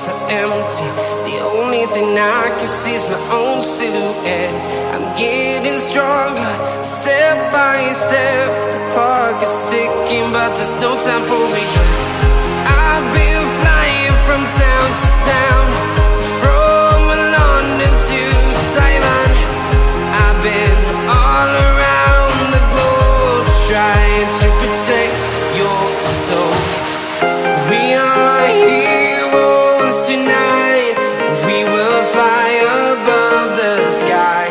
so empty. The only thing I can see is my own silhouette. I'm getting stronger, step by step. The clock is ticking, but there's no time for regrets. I've been flying from town to town, from London to Taiwan. I've been all around the globe, trying to protect your soul. We are heroes tonight. We will fly above the sky.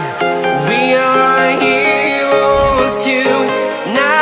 We are heroes tonight.